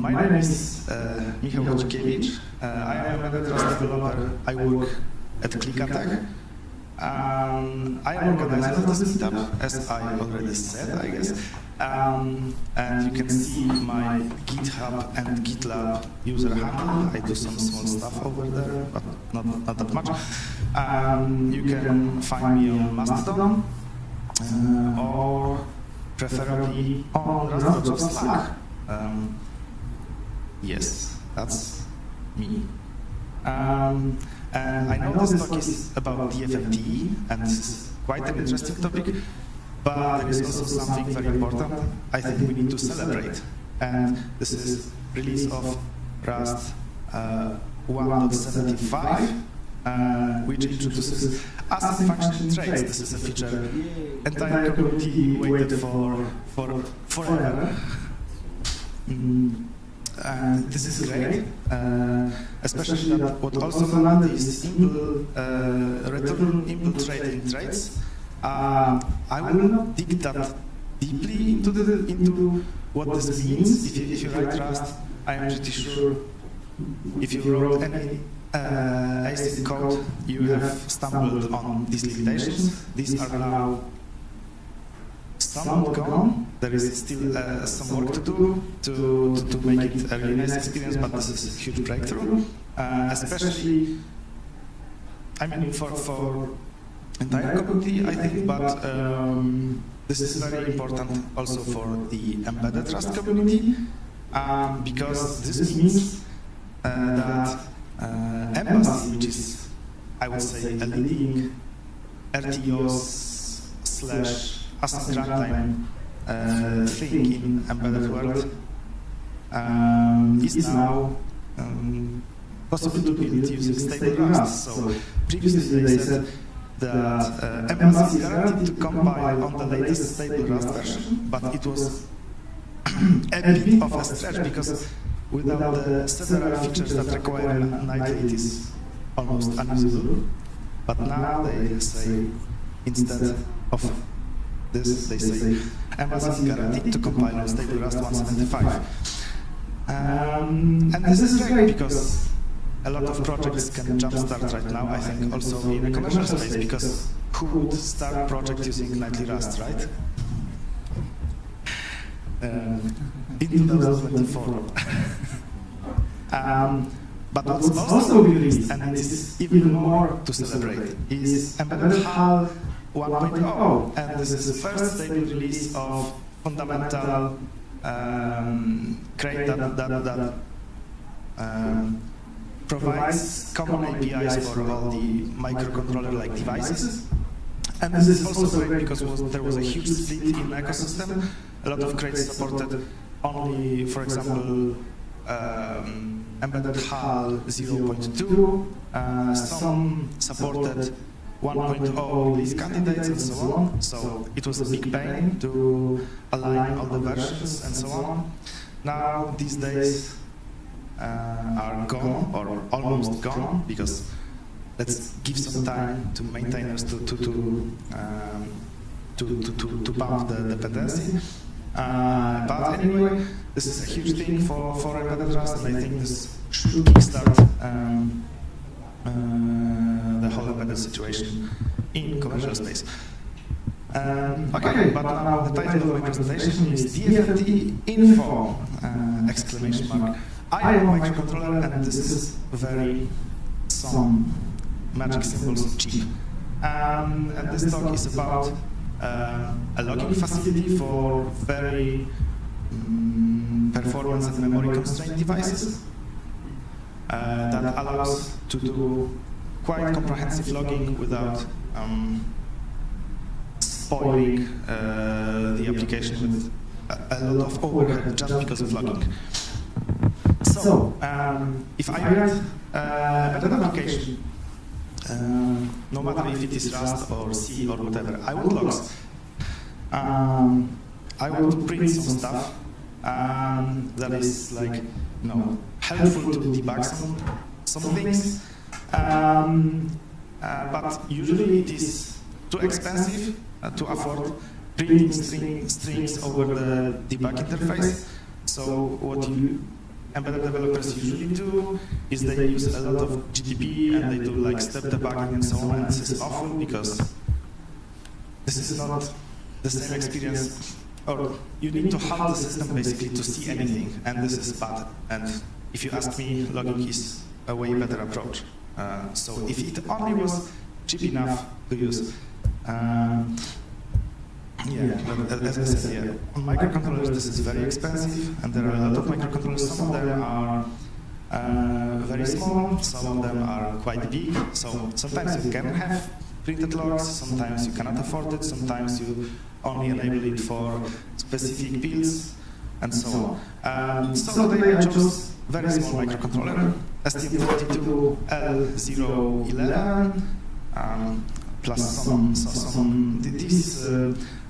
My name is Michał Chodzikiewicz. I am a Rust developer. I work at Klikatech. I am organizer of this meetup, as I already said, I guess. And you can see my GitHub and GitLab user handle. I do some small stuff over there, but not that much. You can find me on Mastodon, or preferably on Rust Slack. Yes, that's me. And I know this talk is about defmt, and this is quite an interesting topic, but there is also something very important I think we need to celebrate. And this is release of Rust 1.75, which introduces async function traits. This is a feature entire community waited for forever. And this is great, especially that what also landed is return input trait in traits. I will not dig that deeply into what this means. If you write Rust, I am pretty sure if you wrote any async code, you have stumbled on these limitations. These are now somewhat gone. There is still some work to do to make it a really nice experience, but this is a huge breakthrough, especially, I mean, for entire community, I think, but this is very important also for the embedded Rust community, because this means that Embassy, which is, I would say, a leading RTOS/async runtime thing in embedded world, is now possible to build using stable Rust. So previously they said that Embassy is guaranteed to compile on the latest stable Rust version, but it was a bit of a stretch because without the several features that require nightly, it is almost unusable. But now they say, instead of this, they say Embassy is guaranteed to compile on stable Rust 1.75. And this is great because a lot of projects can jumpstart right now, I think also in the commercial space, because who would start a project using nightly Rust, right? In 2024. But what's also been released, and this is even more to celebrate, is Embedded HAL 1.0, and this is the first stable release of fundamental crate that provides common APIs for all the microcontroller-like devices. And this is also great because there was a huge split in ecosystem. A lot of crates supported only, for example, Embedded HAL 0.2, some supported 1.0 release candidates and so on, so it was a big pain to align all the versions and so on. Now, these days are gone, or almost gone, because let's give some time to maintainers to bump the dependency. But anyway, this is a huge thing for embedded Rust, and I think this should kickstart the whole embedded situation in commercial space. Okay, but now the title of my presentation is defmt info! Exclamation mark. I am a microcontroller, and this is very some magic symbols cheap. And this talk is about a logging facility for very performance and memory constrained devices that allows to do quite comprehensive logging without spoiling the application with a lot of overhead just because of logging. So, if I write a better application, no matter if it is Rust or C or whatever, I want logs. I want to print some stuff that is like, helpful to debug some things. But usually it is too expensive to afford printing strings over the debug interface. So what you embedded developers usually do is they use a lot of GDP and they do like step debugging and so on, and this is awful because this is not the same experience, or you need to halt the system basically to see anything, and this is bad. And if you ask me, logging is a way better approach. So if it only was cheap enough to use, but as I said, on microcontrollers this is very expensive, and there are a lot of microcontrollers. Some of them are very small, some of them are quite big, so sometimes you can have printed logs, sometimes you cannot afford it, sometimes you only enable it for specific builds, and so on. So today I chose very small microcontroller, STM32L011, plus these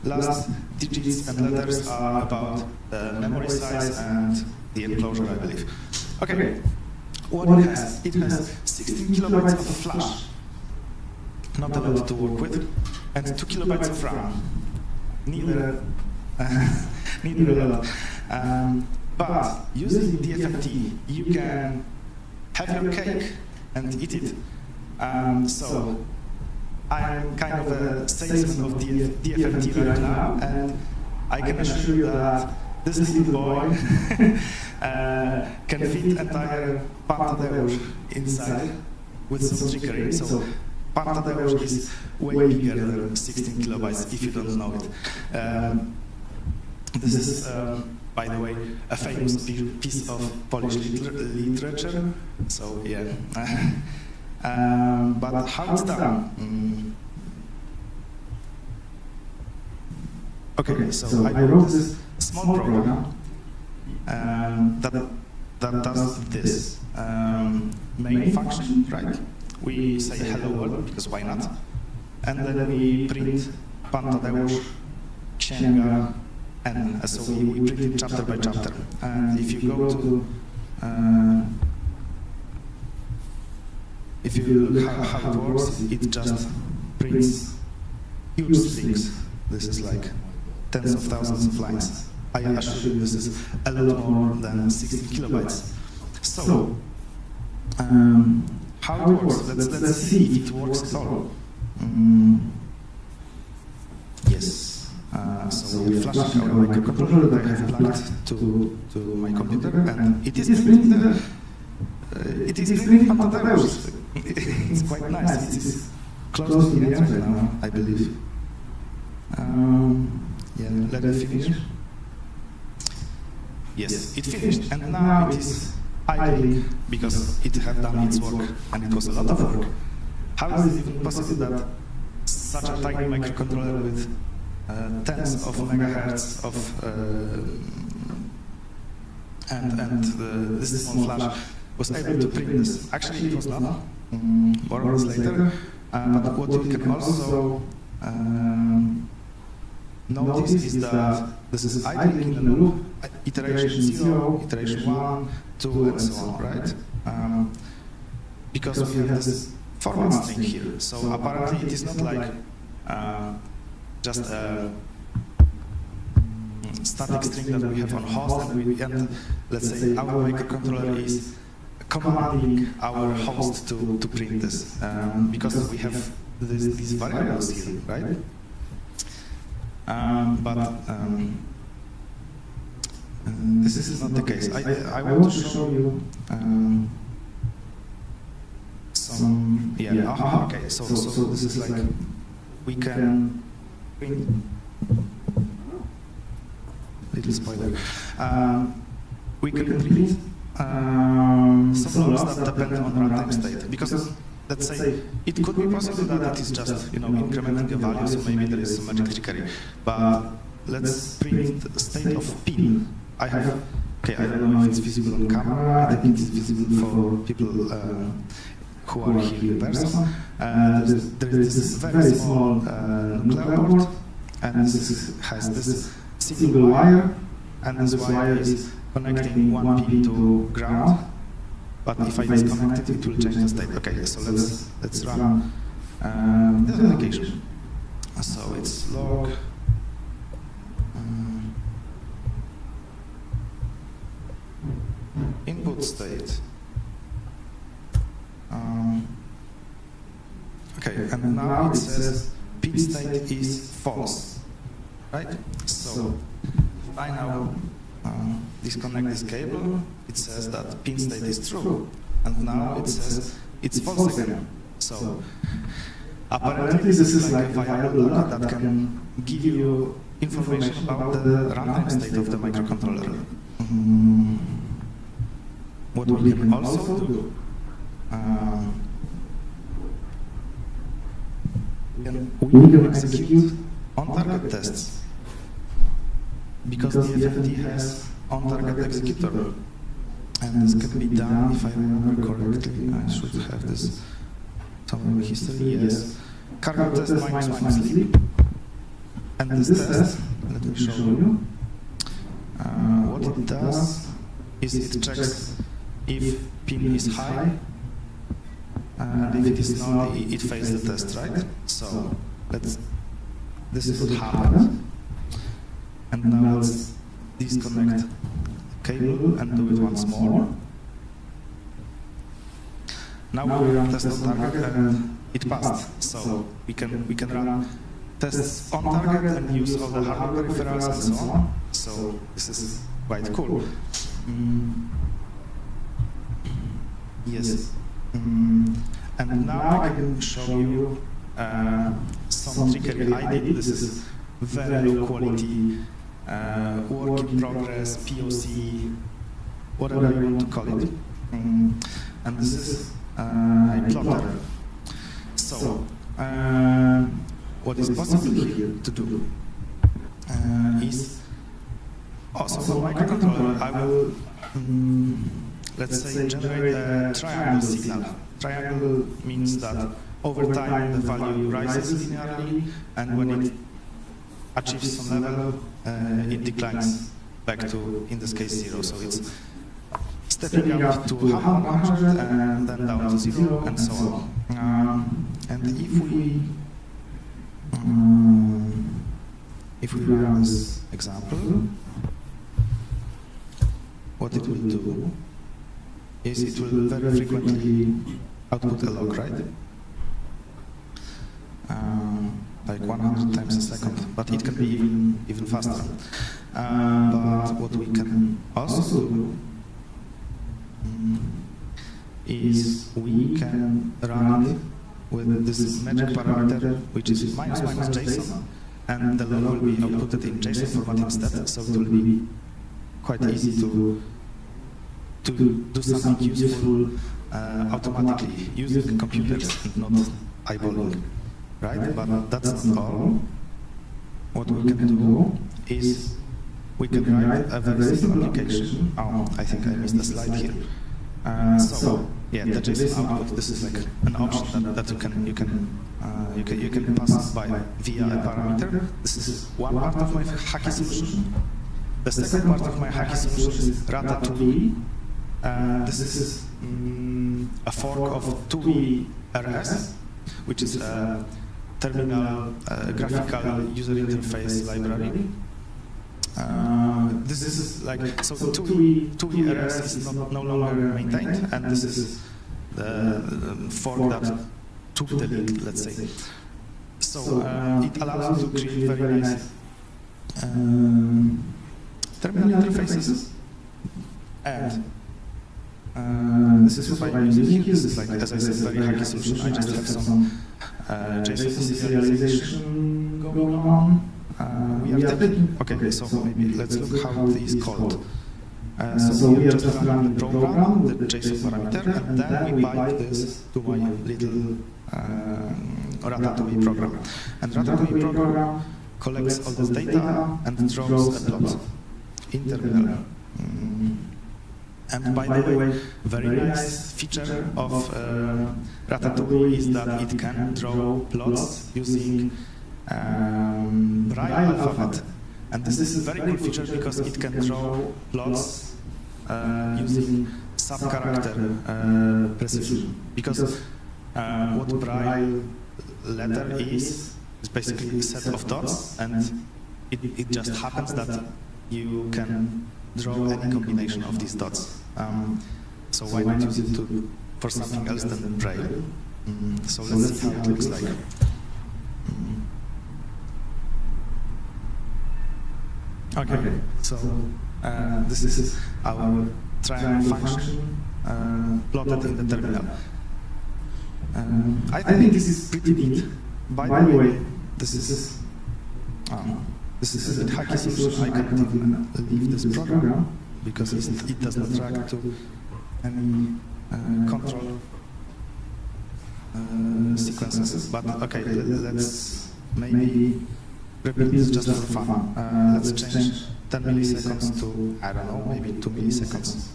last digits and letters are about the memory size and the enclosure, I believe. Okay, what it has? It has 16 kilobytes of flash, not a lot to work with, and 2 kilobytes of RAM. Neither a lot. But using defmt, you can have your cake and eat it. So I'm kind of a salesman of defmt right now, and I can assure you that this little boy can fit entire Pantadeusz inside with some trickery. So Pantadeusz is way bigger than 16 kilobytes if you don't know it. This is, by the way, a famous piece of Polish literature. So yeah. But how it's done? Okay, so I wrote this small program that does this main function, right? We say hello world because why not? And then we print Pantadeusz, Księga, N. So we print it chapter by chapter. And if you go to if you look how it works, it just prints huge strings. This is like tens of thousands of lines. I assure you this is a lot more than 16 kilobytes. So, how it works? Let's see if it works at all. Yes. So we flash our microcontroller that I have plugged to my computer, and it is printing Pantadeusz. It's quite nice. It is close to the end right now, I believe. Let it finish. Yes, it finished, and now it is idling because it had done its work, and it was a lot of work. How is it even possible that such a tiny microcontroller with tens of megahertz of this small flash was able to print this? Actually, it was not. More or less later. But what we can also notice is that this is idling in the loop, iteration 0, iteration 1, 2, and so on, right? Because we have this format string here. So apparently it is not like just a static string that we have on host, and let's say our microcontroller is commanding our host to print this, because we have these variables here, right? This is not the case. I want to show you some. Okay. So this is like we can print. Little spoiler. We can print some logs that depend on runtime state, because let's say it could be possible that it is just incrementing a value, so maybe there is some magic trickery. But let's print the state of pin. I have, I don't know if it's visible on camera. I think it's visible for people who are here in person. There is this very small nuclear board, and this has this single wire, and this wire is connecting one pin to ground. But if I disconnect it, it will change the state. Okay, so let's run the application. So it's log. In output state. Okay, and now it says pin state is false, right? So if I now disconnect this cable, it says that pin state is true, and now it says it's false again. So apparently this is like a viable lock that can give you information about the runtime state of the microcontroller. What we can also do, we can execute on-target tests, because the defmt has on-target executor, and this can be done, if I remember correctly. I should have this somewhere in history. Yes, cargo test minus sleep, and this test, let me show you. What it does is it checks if pin is high, and if it is not, it fails the test, right? So this is what happened. And now let's disconnect the cable and do it once more. Now we run test on target and it passed. So we can run tests on target and use all the hardware peripherals and so on. So this is quite cool. Yes. And now I can show you some trickery I did. This is very low quality, work in progress, POC, whatever you want to call it. And this is a plotter. So what is possible here to do is also for microcontroller, I will let's say generate a triangle signal. Triangle means that over time the value rises linearly, and when it achieves some level, it declines back to, in this case, 0. So it's stepping up to 100 and then down to 0 and so on. And if we run this example, what it will do is it will very frequently output a log, right? Like 100 times a second, but it can be even faster. But what we can also do is we can run it with this magic parameter, which is minus JSON, and the log will be outputted in JSON format instead, so it will be quite easy to do something useful automatically using computers and not eyeballing, right? But that's not all. What we can do is we can write a very simple application. Oh, I think I missed a slide here. So yeah, the JSON output. This is like an option that you can pass by via a parameter. This is one part of my hacky solution. The second part of my hacky solution is ratatouille. This is a fork of TUI RS, which is a terminal graphical user interface library. This is like, so TUI RS is no longer maintained, and this is the fork that took the lead, let's say. So it allows you to create very nice terminal interfaces, and this is what I'm using here. This is like, as I said, very hacky solution. I just have some JSON serialization going on. We are taking, okay, so maybe let's look how this is called. So we are just running the program, the JSON parameter, and then we pipe this to my little ratatouille program. And ratatouille program collects all this data and draws a plot in terminal. And by the way, very nice feature of ratatouille is that it can draw plots using Braille alphabet. And this is a very cool feature because it can draw plots using sub-character precision. Because what Braille letter is basically a set of dots, and it just happens that you can draw any combination of these dots. So why not use it for something else than Braille? So let's see how it looks like. Okay, so this is our triangle function plotted in the terminal. I think this is pretty neat. By the way, this is a hacky solution. I cannot even leave this program because it does not track to any control sequences. But okay, let's maybe repeat this just for fun. Let's change 10 milliseconds to, I don't know, maybe 2 milliseconds.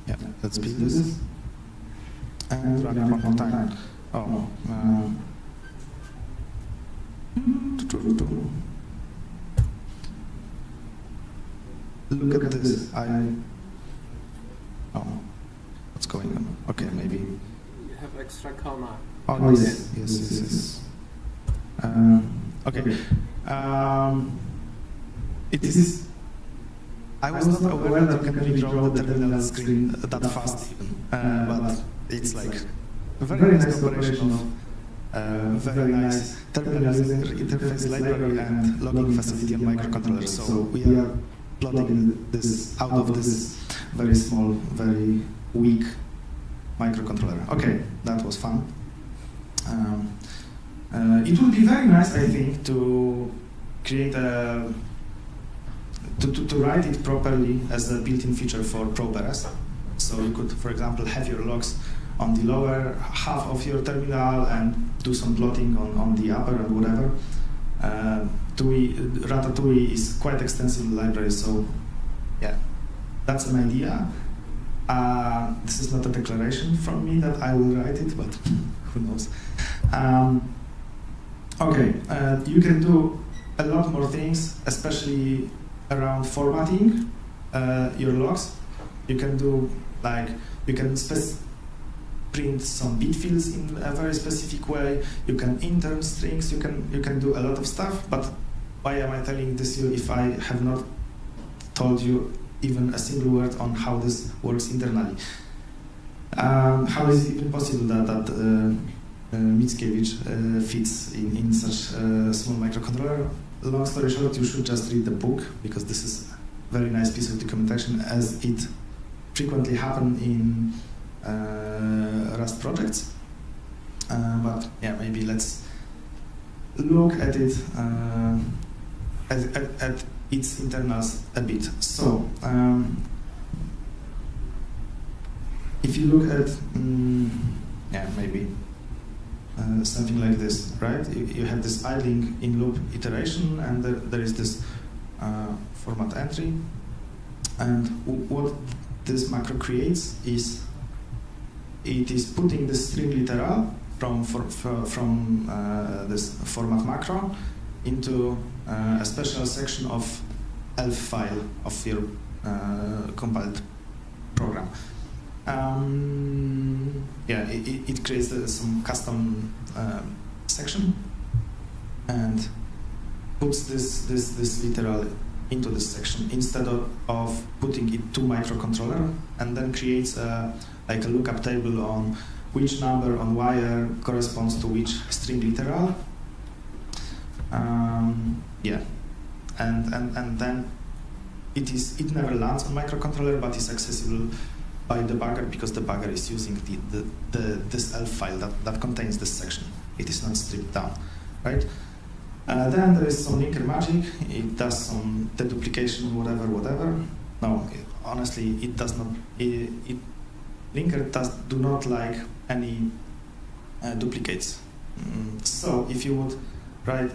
Yeah, let's speed this and run it one more time. Oh, look at this. Oh, what's going on? Okay, maybe. You have extra comma. Oh, yes. Okay. It is. I was not aware that you can really draw the terminal screen that fast even, but it's like a very nice operation of very nice terminal interface library and logging facility on microcontroller. So we are plotting this out of this very small, very weak microcontroller. Okay, that was fun. It would be very nice, I think, to create a to write it properly as a built-in feature for ProBRS. So you could, for example, have your logs on the lower half of your terminal and do some plotting on the upper and whatever. Ratatouille is quite extensive library, so yeah, that's an idea. This is not a declaration from me that I will write it, but who knows. Okay, you can do a lot more things, especially around formatting your logs. You can do you can print some bit fields in a very specific way. You can intern strings. You can do a lot of stuff. But why am I telling this you if I have not told you even a single word on how this works internally? How is it even possible that Chodzikiewicz fits in such a small microcontroller? Long story short, you should just read the book, because this is a very nice piece of documentation, as it frequently happens in Rust projects. But yeah, maybe let's look at it at its internals a bit. So if you look at yeah, maybe something like this, right? You have this idling in loop iteration, and there is this format entry, and what this macro creates is it is putting the string literal from this format macro into a special section of elf file of your compiled program. Yeah, it creates some custom section and puts this literal into this section instead of putting it to microcontroller, and then creates like a lookup table on which number on wire corresponds to which string literal. Yeah, and then it never lands on microcontroller, but is accessible by debugger, because debugger is using this elf file that contains this section. It is not stripped down, right? Then there is some linker magic. It does some deduplication, whatever. No, honestly, it does not. Linker do not like any duplicates. So if you would write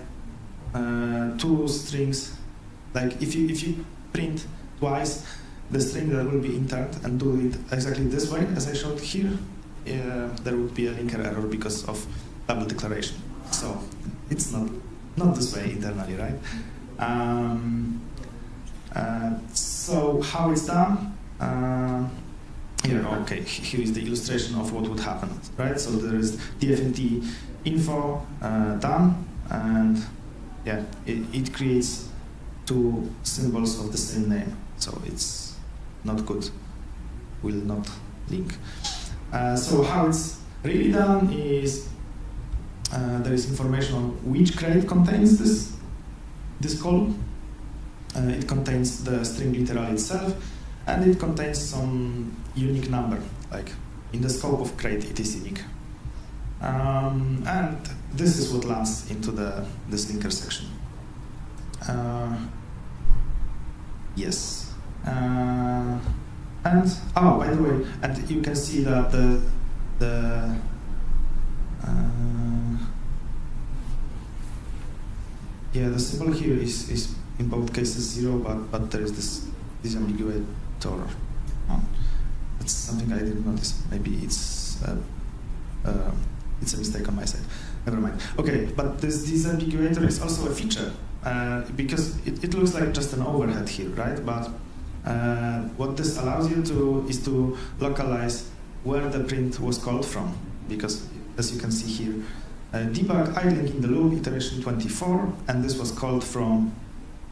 two strings, like if you print twice the string that will be interned and do it exactly this way as I showed here, there would be a linker error because of double declaration. So it's not this way internally, right? So how it's done? Here, okay, here is the illustration of what would happen, right? So there is defmt info done, and yeah, it creates two symbols of the same name, so it's not good. Will not link. So how it's really done is there is information on which crate contains this call. It contains the string literal itself, and it contains some unique number, like in the scope of crate it is unique. And this is what lands into this linker section. Yes. And oh, by the way, and you can see that the symbol here is in both cases 0, but there is this ambiguator. Oh, that's something I didn't notice. Maybe it's a mistake on my side. Never mind. Okay, but this ambiguator is also a feature because it looks like just an overhead here, right? But what this allows you is to localize where the print was called from, because as you can see here, debug idling in the loop iteration 24, and this was called from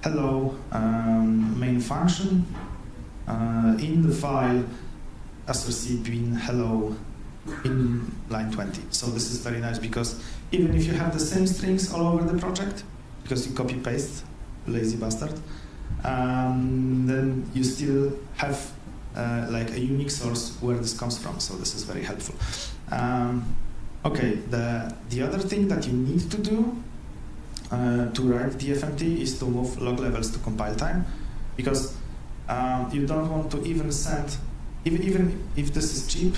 hello main function in the file src bin hello in line 20. So this is very nice because even if you have the same strings all over the project, because you copy paste, lazy bastard, then you still have like a unique source where this comes from. So this is very helpful. Okay, the other thing that you need to do to write defmt is to move log levels to compile time, because you don't want to even send, even if this is cheap,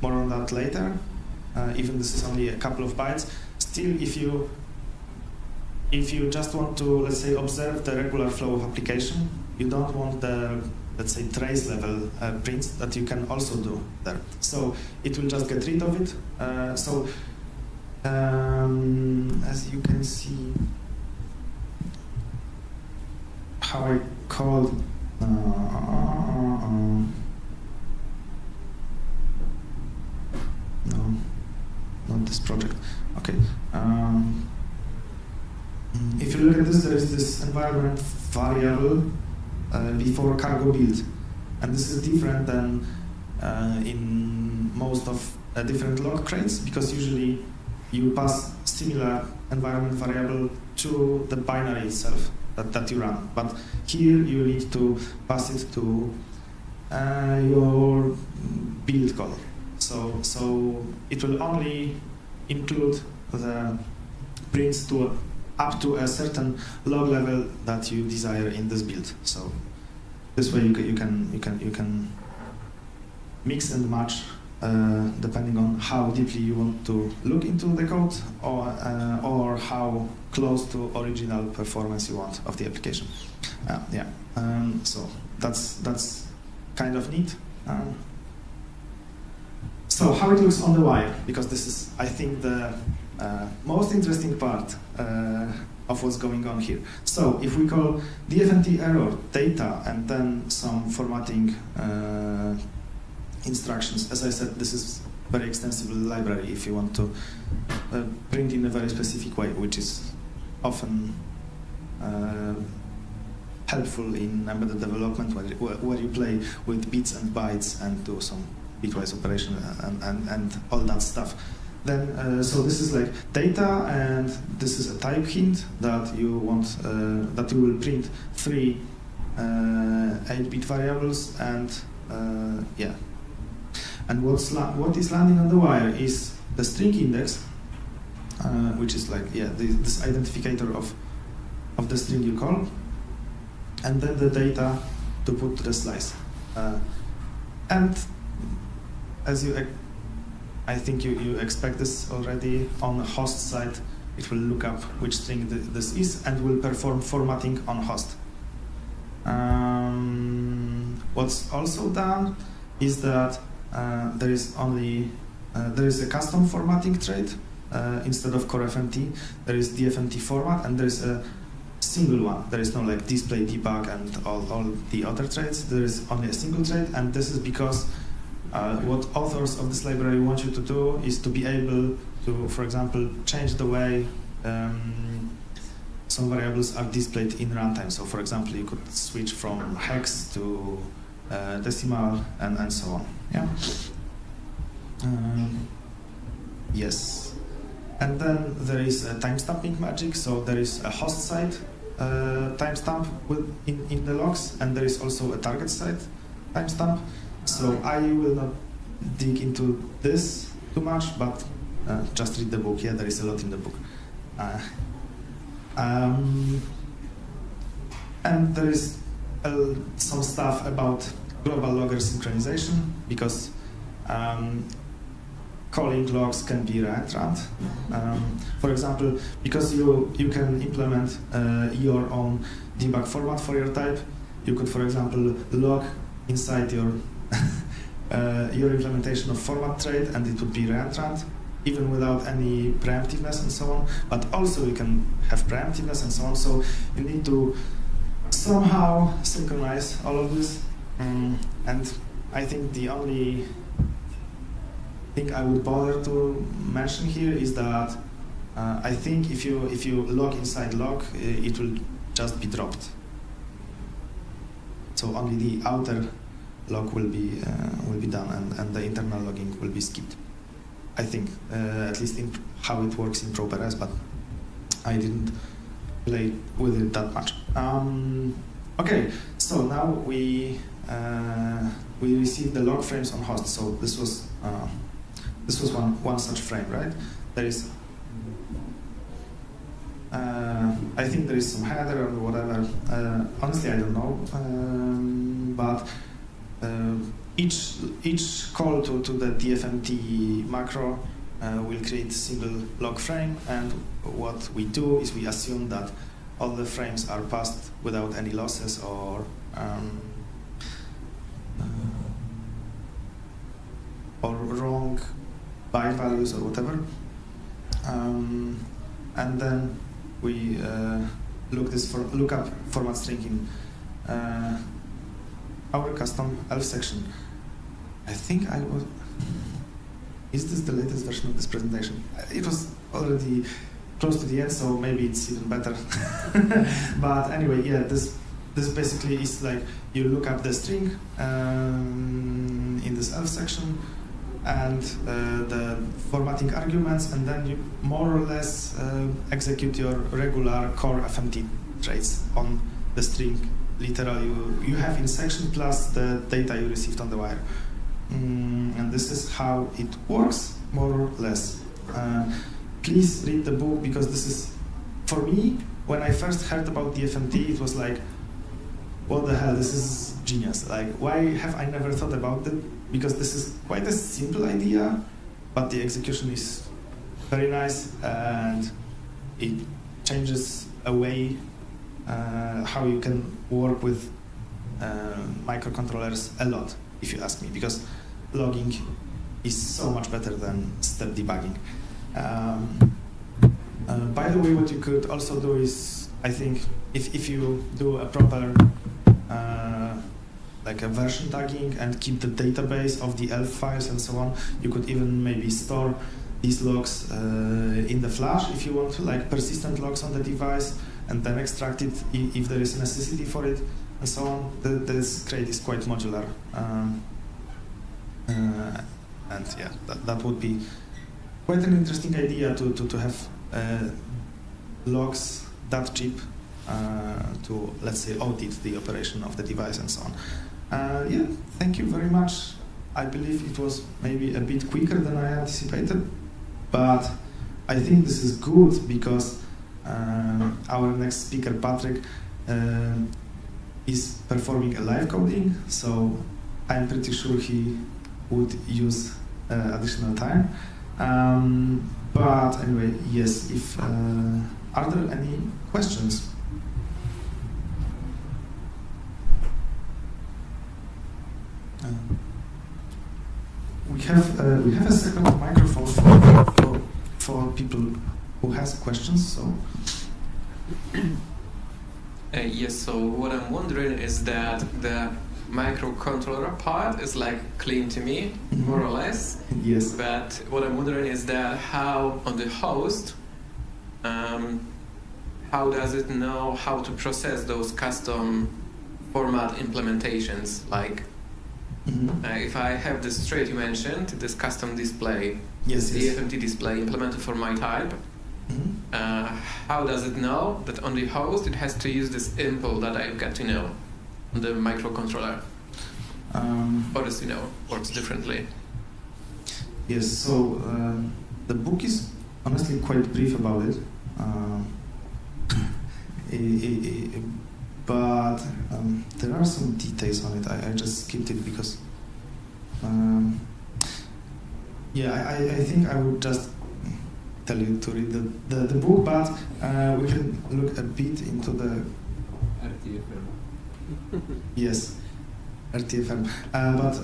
more on that later, even this is only a couple of bytes, still if you just want to, let's say, observe the regular flow of application, you don't want the, let's say, trace level prints that you can also do there. So it will just get rid of it. As you can see, how I called no, not this project. Okay. If you look at this, there is this environment variable before cargo build, and this is different than in most of different log crates, because usually you pass similar environment variable to the binary itself that you run, but here you need to pass it to your build call. So it will only include the prints to up to a certain log level that you desire in this build. So this way you can mix and match depending on how deeply you want to look into the code, or how close to original performance you want of the application. So that's kind of neat. So how it looks on the wire, because this is, I think, the most interesting part of what's going on here. So if we call defmt error data and then some formatting instructions, as I said, this is very extensible library if you want to print in a very specific way, which is often helpful in embedded development, where you play with bits and bytes and do some bitwise operation and all that stuff. Then, so this is like data, and this is a type hint that you want, that you will print 3 8-bit variables, and yeah. And what is landing on the wire is the string index, which is like, yeah, this identificator of the string you call, and then the data to put to the slice. And as I think you expect this already, on the host side, it will look up which string this is and will perform formatting on host. What's also done is that there is a custom formatting trait instead of core FMT. There is defmt format, and there is a single one. There is no like display, debug, and all the other traits. There is only a single trait, and this is because what authors of this library want you to do is to be able to, for example, change the way some variables are displayed in runtime. So, for example, you could switch from hex to decimal and so on. Yeah. Yes. And then there is a timestamping magic. So there is a host side timestamp in the logs, and there is also a target side timestamp. So I will not dig into this too much, but just read the book. Yeah, there is a lot in the book. And there is some stuff about global logger synchronization, because calling logs can be reentrant. For example, because you can implement your own debug format for your type, you could, for example, log inside your your implementation of format trait, and it would be reentrant, even without any preemptiveness and so on. But also you can have preemptiveness and so on. So you need to somehow synchronize all of this. And I think the only thing I would bother to mention here is that I think if you log inside log, it will just be dropped. So only the outer log will be done, and the internal logging will be skipped. I think, at least in how it works in ProPRS, but I didn't play with it that much. Okay, so now we received the log frames on host. So this was one such frame, right? There is, I think there is some header or whatever. Honestly, I don't know, but each call to the defmt macro will create a single log frame, and what we do is we assume that all the frames are passed without any losses or wrong byte values or whatever, and then we look up format string in our custom elf section. I think is this the latest version of this presentation? It was already close to the end, so maybe it's even better. But anyway, yeah, this basically is like you look up the string in this elf section and the formatting arguments, and then you more or less execute your regular core FMT traits on the string. Literally, you have in section plus the data you received on the wire. And this is how it works, more or less. Please read the book, because this is, for me, when I first heard about defmt, it was like, what the hell, this is genius. Like, why have I never thought about it? Because this is quite a simple idea, but the execution is very nice, and it changes a way how you can work with microcontrollers a lot, if you ask me, because logging is so much better than step debugging. By the way, what you could also do is, I think, if you do a proper like a version tagging and keep the database of the ELF files and so on, you could even maybe store these logs in the flash if you want to, like persistent logs on the device, and then extract it if there is a necessity for it, and so on. This crate is quite modular. And yeah, that would be quite an interesting idea to have logs that cheap to, let's say, audit the operation of the device and so on. Yeah, thank you very much. I believe it was maybe a bit quicker than I anticipated, but I think this is good because our next speaker, Patrick, is performing a live coding, so I'm pretty sure he would use additional time. But anyway, yes, if are there any questions? We have a second microphone for people who has questions. So yes. So what I'm wondering is that the microcontroller part is like clean to me, more or less. Yes. But what I'm wondering is that how on the host, how does it know how to process those custom format implementations? Like, if I have this trait you mentioned, this custom display, Yes, yes. defmt display implemented for my type, how does it know that on the host it has to use this impl that I've got to know on the microcontroller? Or does it know works differently? Yes, so the book is honestly quite brief about it. But there are some details on it. I just skipped it because I think I would just tell you to read the book, but we can look a bit into the RTFM. yes, RTFM, but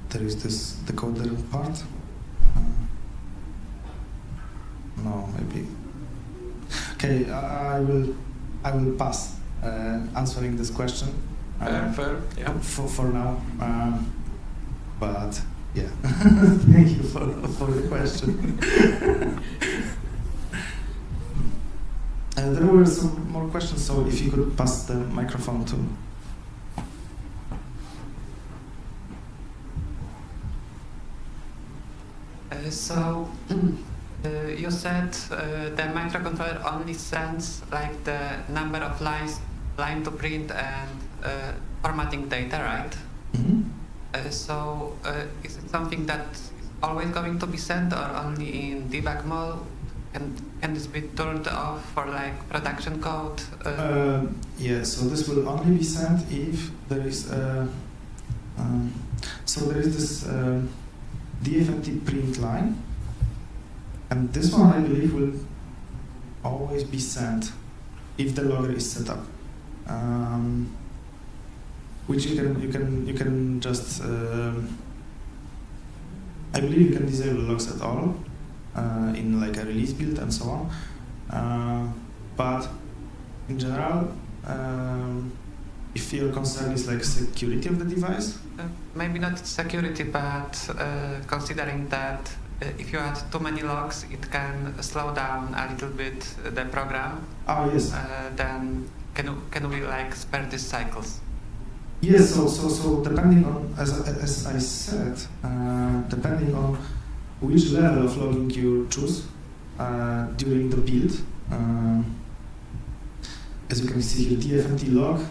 there is this decoder part. No, maybe. Okay, I will pass answering this question. Fair, yeah. For now, but yeah, thank you for the question. There were some more questions, so if you could pass the microphone to. You said the microcontroller only sends like the number of line to print and formatting data, right? Is it something that is always going to be sent or only in debug mode? Can this be turned off for like production code? Yeah, so this will only be sent if there is this defmt print line, and this one I believe will always be sent if the logger is set up, which you can just I believe you can disable logs at all in like a release build and so on, but in general, if your concern is like security of the device, maybe not security, but considering that if you add too many logs, it can slow down a little bit the program. Oh yes. Then can we like spare these cycles? Yes. So depending on, as I said, depending on which level of logging you choose during the build, as you can see here, defmt log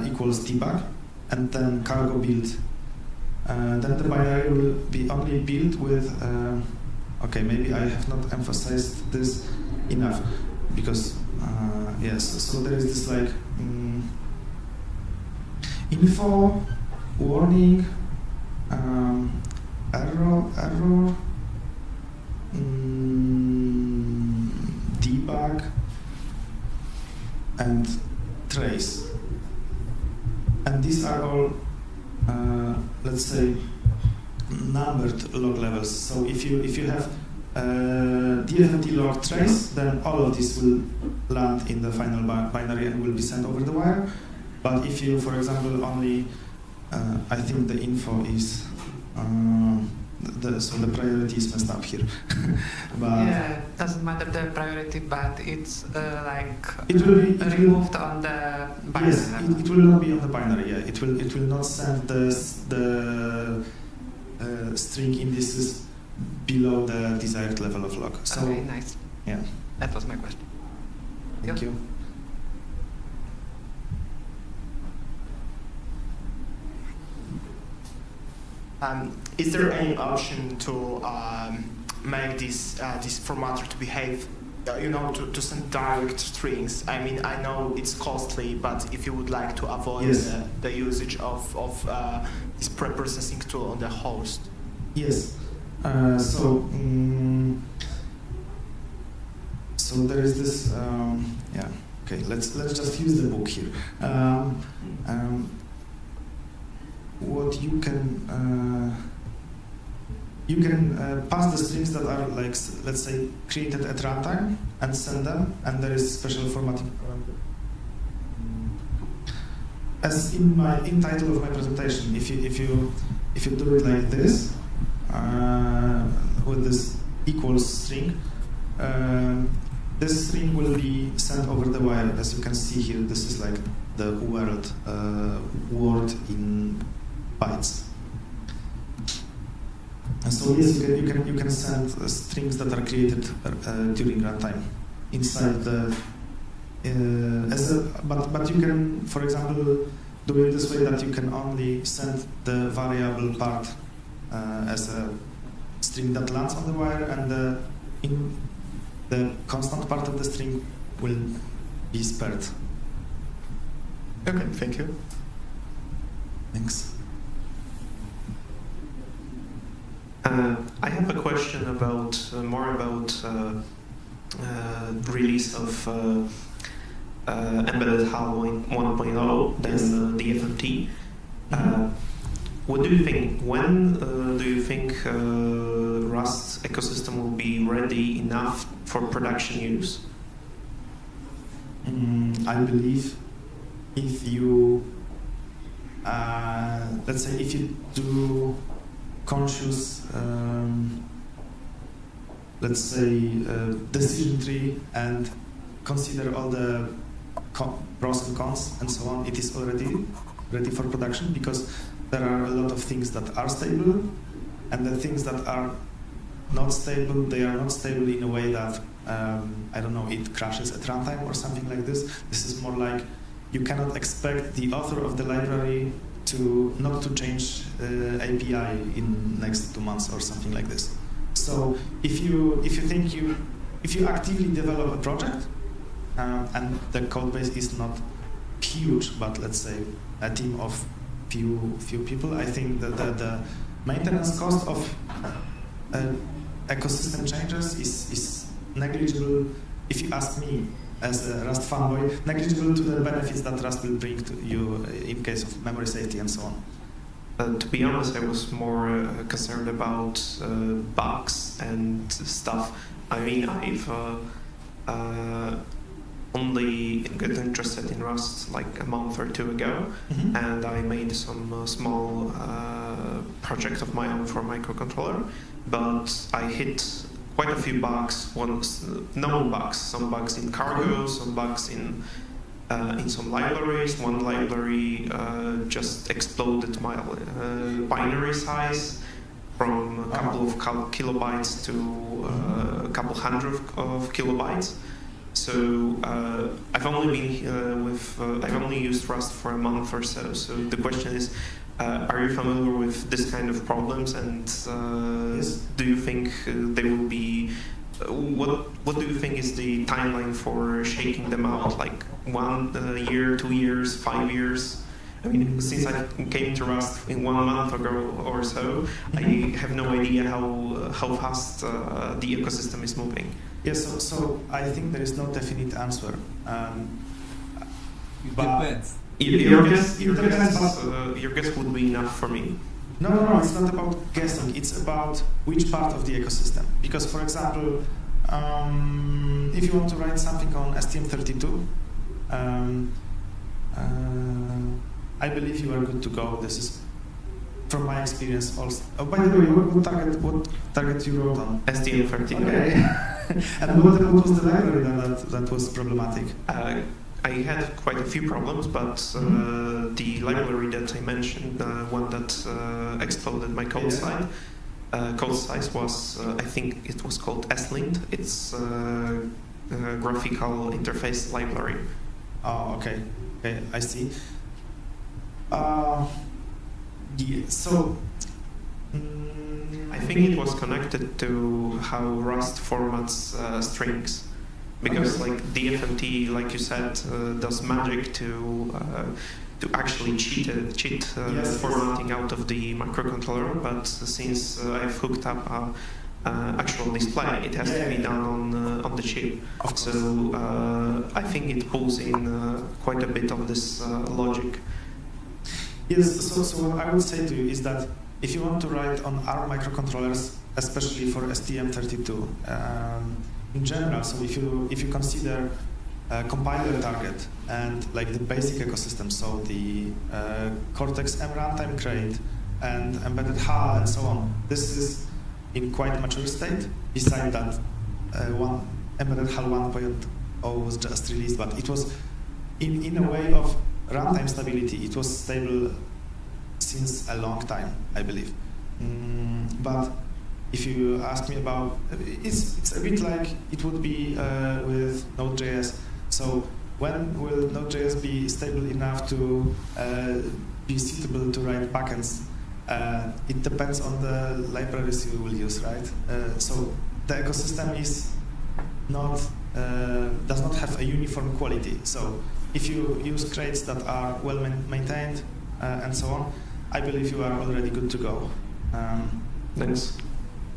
equals debug, and then cargo build. Then the binary will be only built with, okay, maybe I have not emphasized this enough, because, yes, so there is this like info, warning, error, debug, and trace. And these are all, let's say, numbered log levels. So if you have defmt log trace, then all of this will land in the final binary and will be sent over the wire. But if you, for example, only, I think the info is, so the priority is messed up here. But yeah, it doesn't matter the priority, but it's it will be removed on the binary. Yes, it will not be on the binary. Yeah, it will not send the string indices below the desired level of log. So okay, nice. Yeah, That was my question. thank you. Is there any option to make this formatter to behave, to send direct strings? I mean, I know it's costly, but if you would like to avoid Yes. the usage of this pre-processing tool on the host. Yes. So there is this. Yeah. Okay. Let's just use the book here. What you can pass the strings that are like, let's say, created at runtime and send them, and there is special formatting parameter. As in title of my presentation, if you if you do it like this, with this equals string, this string will be sent over the wire. As you can see here, this is like the word in bytes. And so yes, you can send strings that are created during runtime inside the. But you can, for example, do it this way that you can only send the variable part as a string that lands on the wire, and the constant part of the string will be spared. Okay, thank you. Thanks. I have a question about more about release of embedded HAL 1.0 than the FMT. What do you think? When do you think Rust ecosystem will be ready enough for production use? I believe if you, let's say, if you do conscious, let's say, decision tree and consider all the pros and cons and so on, it is already ready for production, because there are a lot of things that are stable, and the things that are not stable, they are not stable in a way that, I don't know, it crashes at runtime or something like this. This is more like you cannot expect the author of the library to not to change API in next 2 months or something like this. So if you actively develop a project, and the code base is not huge, but let's say a team of few people, I think that the maintenance cost of ecosystem changes is negligible, if you ask me as a Rust fanboy, negligible to the benefits that Rust will bring to you in case of memory safety and so on. To be honest, I was more concerned about bugs and stuff. I mean, I've only got interested in Rust like a month or two ago, and I made some small project of my own for microcontroller, but I hit quite a few bugs. Normal bugs, some bugs in cargo, some bugs in some libraries. One library just exploded my binary size from a couple of kilobytes to a couple hundred of kilobytes. So I've only been I've only used Rust for a month or so. So the question is, are you familiar with this kind of problems? And Yes. do you think they will be? What do you think is the timeline for shaking them out? Like 1 year, 2 years, 5 years? I mean, since I came to Rust in 1 month ago or so, I have no idea how fast the ecosystem is moving. Yes, so I think there is no definite answer. It But depends. Your guess would be enough for me. No, it's not about guessing. It's about which part of the ecosystem. Because, for example, if you want to write something on STM32, I believe you are good to go. This is from my experience also. Oh, by the way, what target you wrote on? STM32. Okay. And what was the library that was problematic? I had quite a few problems, but the library that I mentioned, the one that exploded my code size was, I think it was called slint. It's a graphical interface library. Oh, okay, I see. Yeah, so I think it was connected to how Rust formats strings, because like defmt, like you said, does magic to actually cheat Yes. formatting out of the microcontroller. But since I've hooked up actual display, it has to be done on the chip. So I think it pulls in quite a bit of this logic. Yes, so what I would say to you is that if you want to write on ARM microcontrollers, especially for STM32, in general, so if you consider compiler target and like the basic ecosystem, so the Cortex M runtime crate, and embedded HAL and so on. This is in quite mature state. Beside that, one embedded HAL 1.0 was just released, but it was in a way of runtime stability. It was stable since a long time, I believe. But if you ask me about, it's a bit like it would be with Node.js. So when will Node.js be stable enough to be suitable to write backends? It depends on the libraries you will use, right? So the ecosystem is not does not have a uniform quality. So if you use crates that are well maintained and so on, I believe you are already good to go. Thanks.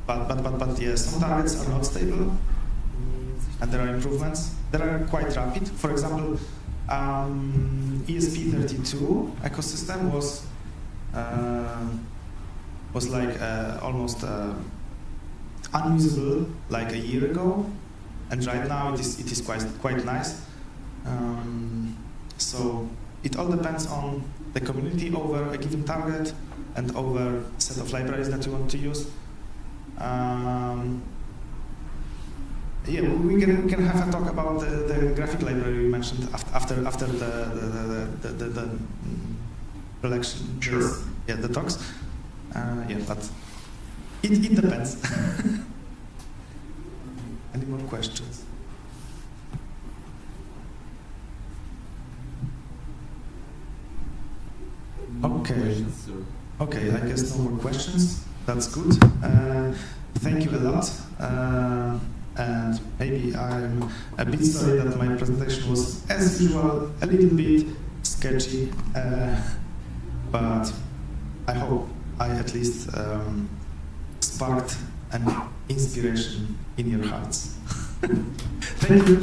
But yes, some targets are not stable, and there are improvements. They are quite rapid. For example, ESP32 ecosystem was like almost unusable like a year ago, and right now it is quite nice. So it all depends on the community over a given target and over a set of libraries that you want to use. Yeah, we can have a talk about the graphic library you mentioned after the collection. Sure. Yeah, the talks. Yeah, but it depends. Any more questions? Okay. Okay, I guess no more questions. That's good. Thank you a lot. And maybe I'm a bit sorry that my presentation was, as usual, a little bit sketchy, but I hope I at least sparked an inspiration in your hearts. Thank you.